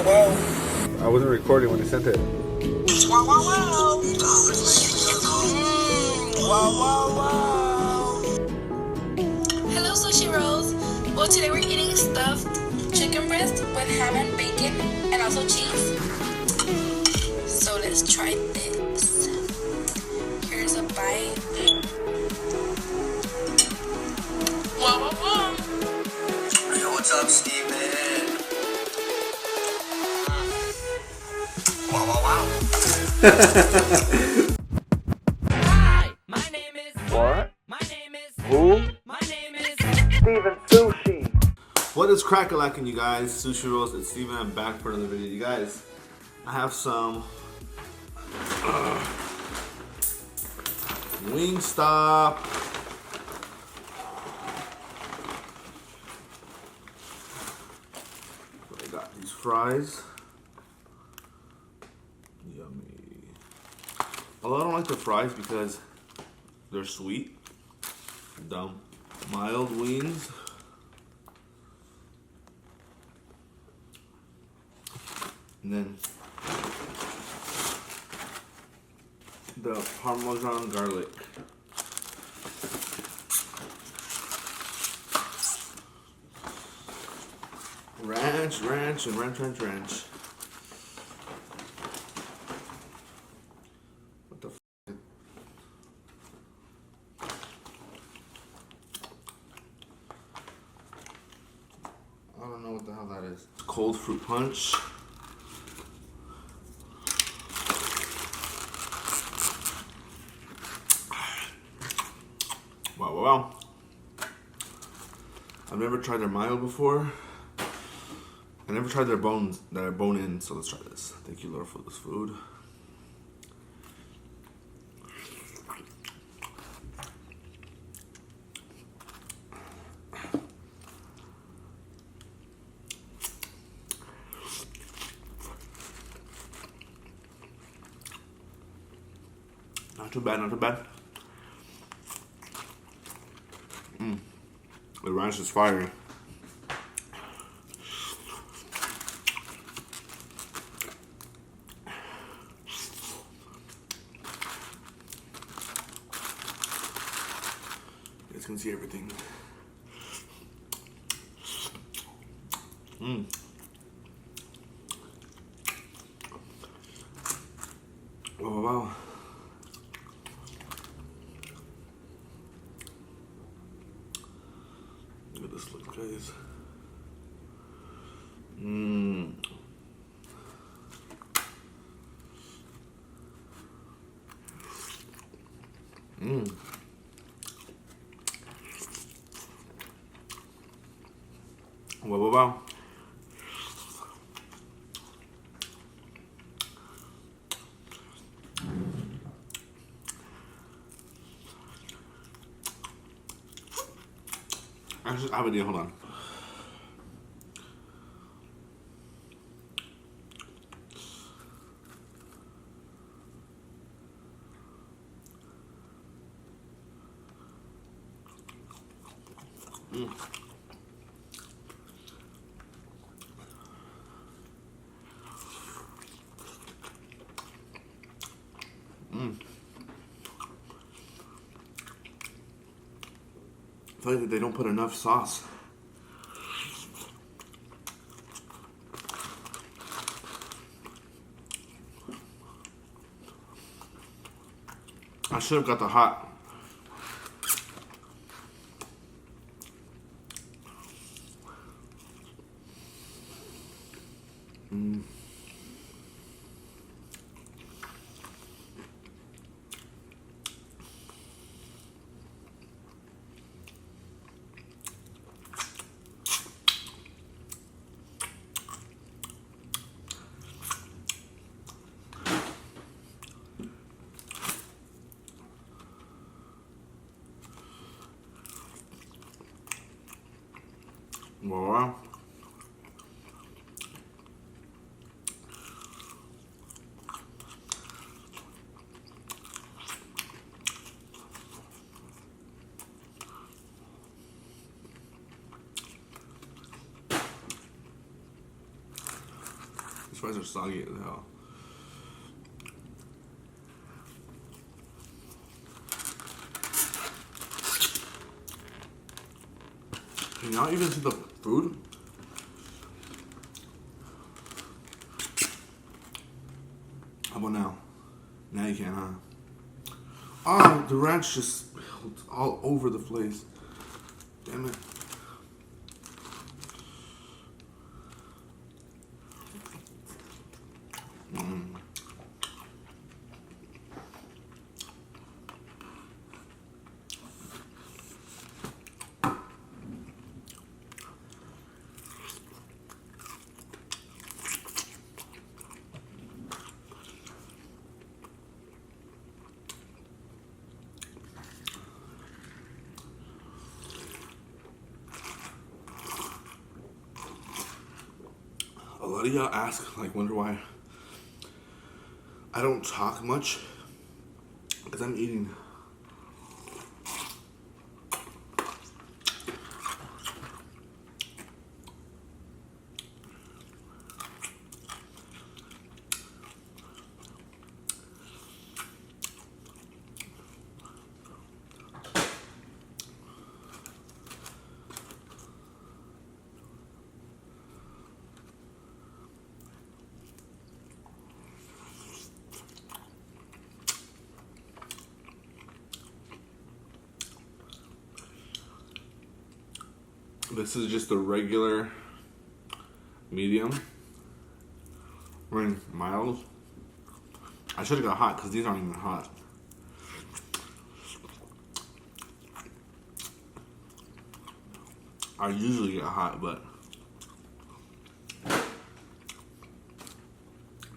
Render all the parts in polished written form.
I wasn't recording when he sent it. Wow, wow, wow. Wow, wow, wow. Hello, Sushi Rolls. Well, today we're eating stuffed chicken breast with ham and bacon and also cheese. So let's try this. Here's a bite. Wow, wow, wow. Yo, what's up, Steven? Wow, wow, wow. Hi, my name is. What? My name is. Who? My name is. Steven Sushi. What is crack-a-lackin', you guys? Sushi Rolls, it's Steven. I'm back for another video. You guys, I have some Wingstop. I got these fries. Yummy. Although I don't like the fries because they're sweet. Dumb. Mild wings. And then the Parmesan garlic. Ranch, ranch, and ranch, ranch, ranch. What the f? I don't know what the hell that is. Cold fruit punch. Wow, wow, wow. I've never tried their mayo before. I never tried their bones that are bone in, so let's try this. Thank you, Lord, for this food. Not too bad, not too bad. The ranch is fire. You guys can see everything. Oh wow. Look at this look, guys. Wow, wow, wow. I have an idea, hold on. I feel like that they don't put enough sauce. I should have got the hot. Wow. These fries are soggy as hell. Can y'all even see the food? How about now? Now you can, huh? Ah, the ranch just spilled all over the place. Damn it. A lot of y'all ask, like, wonder why I don't talk much, because I'm eating. This is just a regular medium. We're in mild. I should have got hot because these aren't even hot. I usually get hot, but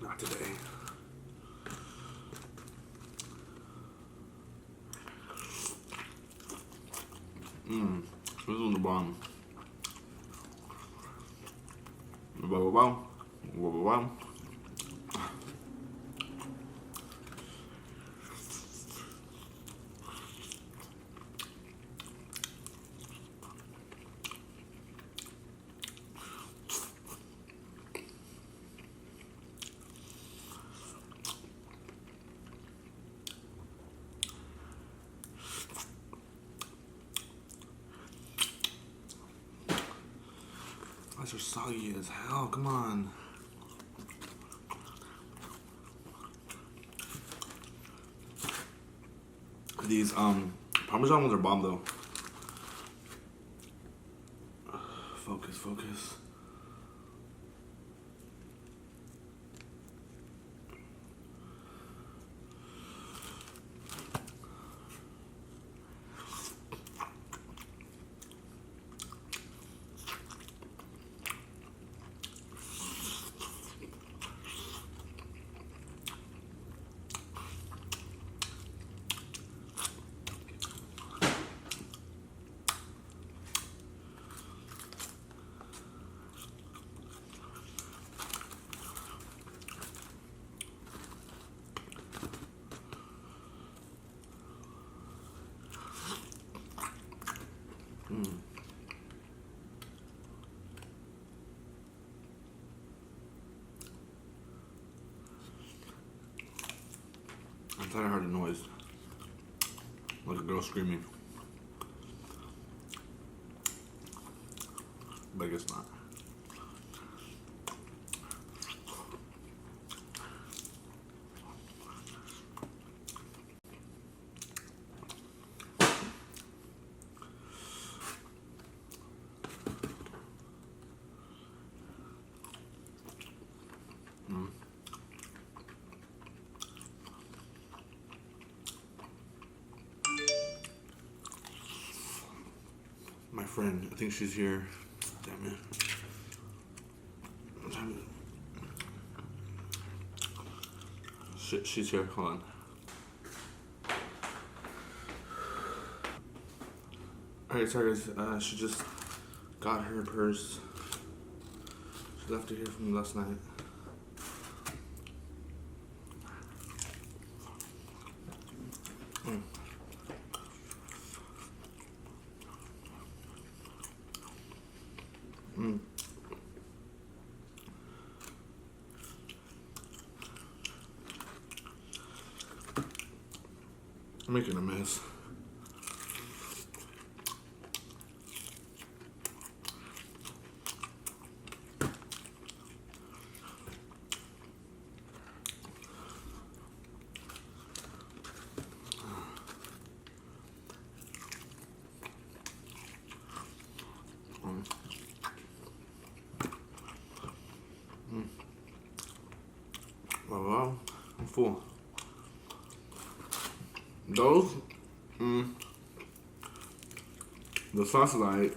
not today. This is the bomb. Wow, wow, wow, wow, wow. These are soggy as hell, come on. These Parmesan ones are bomb though. Focus, focus. I thought I heard a noise. Like a girl screaming. But I guess not. My friend, I think she's here. Damn it. Shit, she's here. Hold on. Alright, sorry guys. She just got her purse. She left it here from last night. I'm making a mess. Wow, I'm full. Those, the sauces I ate.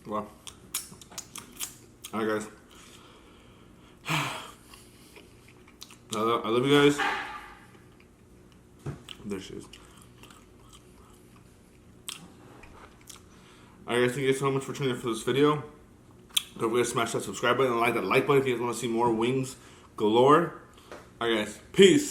Wow. Alright, guys. I love you guys. There she is. Alright, guys, thank you so much for tuning in for this video. Don't forget to smash that subscribe button and like that like button if you guys want to see more wings galore. Alright, guys. Peace.